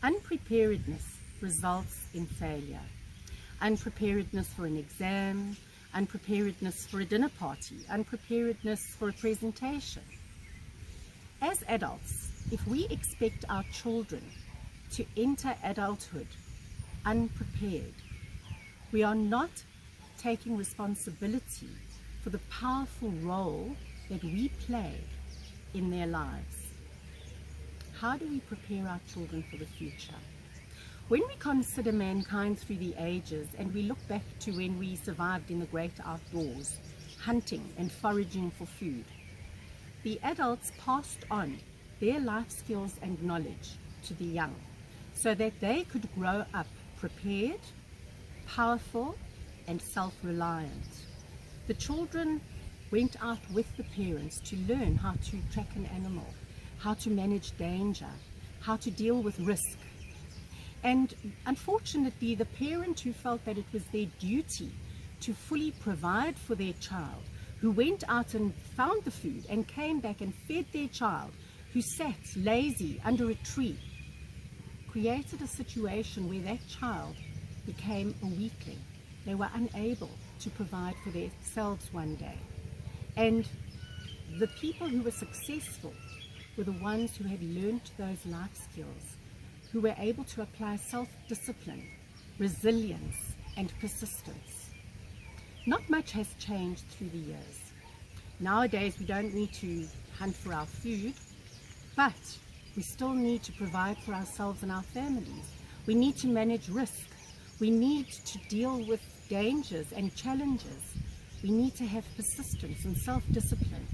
Unpreparedness results in failure. Unpreparedness for an exam, unpreparedness for a dinner party, unpreparedness for a presentation. As adults, if we expect our children to enter adulthood unprepared, we are not taking responsibility for the powerful role that we play in their lives. How do we prepare our children for the future? When we consider mankind through the ages and we look back to when we survived in the great outdoors, hunting and foraging for food, the adults passed on their life skills and knowledge to the young so that they could grow up prepared, powerful and self-reliant. The children went out with the parents to learn how to track an animal, how to manage danger, how to deal with risk. And unfortunately, the parent who felt that it was their duty to fully provide for their child, who went out and found the food and came back and fed their child, who sat lazy under a tree, created a situation where that child became a weakling. They were unable to provide for themselves one day. And the people who were successful were the ones who had learnt those life skills, who were able to apply self-discipline, resilience and persistence. Not much has changed through the years. Nowadays we don't need to hunt for our food, but we still need to provide for ourselves and our families. We need to manage risk. We need to deal with dangers and challenges. We need to have persistence and self-discipline.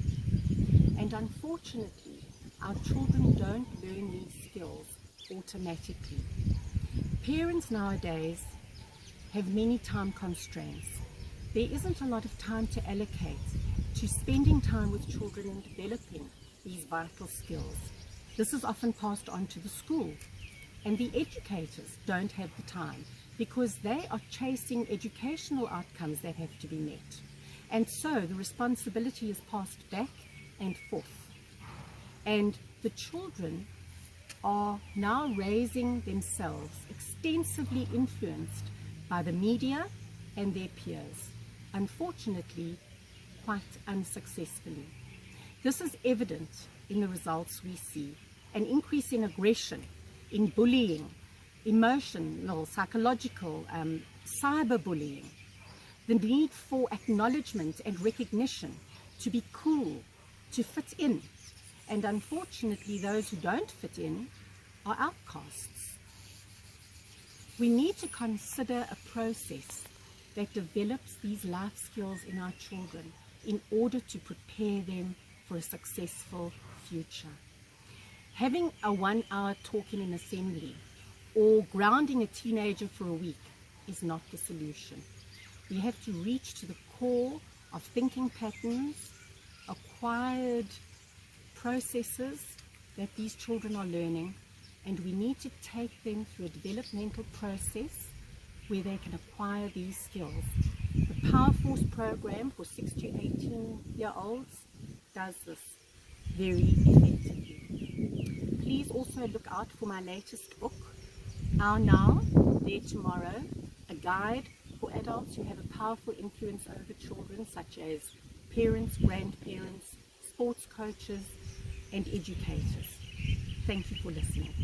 And unfortunately, our children don't learn these skills automatically. Parents nowadays have many time constraints. There isn't a lot of time to allocate to spending time with children and developing these vital skills. This is often passed on to the school, and the educators don't have the time because they are chasing educational outcomes that have to be met. And so the responsibility is passed back and forth. And the children are now raising themselves extensively influenced by the media and their peers, unfortunately quite unsuccessfully. This is evident in the results we see: an increase in aggression, in bullying, emotional, psychological, cyberbullying, the need for acknowledgement and recognition, to be cool, to fit in. And unfortunately, those who don't fit in are outcasts. We need to consider a process that develops these life skills in our children in order to prepare them for a successful future. Having a 1-hour talk in an assembly or grounding a teenager for a week is not the solution. We have to reach to the core of thinking patterns, acquired processes that these children are learning, and we need to take them through a developmental process where they can acquire these skills. The Power Force program for 6 to 18-year-olds does this very effectively. Please also look out for my latest book, Our Now, Their Tomorrow, a guide for adults who have a powerful influence over children, such as parents, grandparents, sports coaches, and educators. Thank you for listening.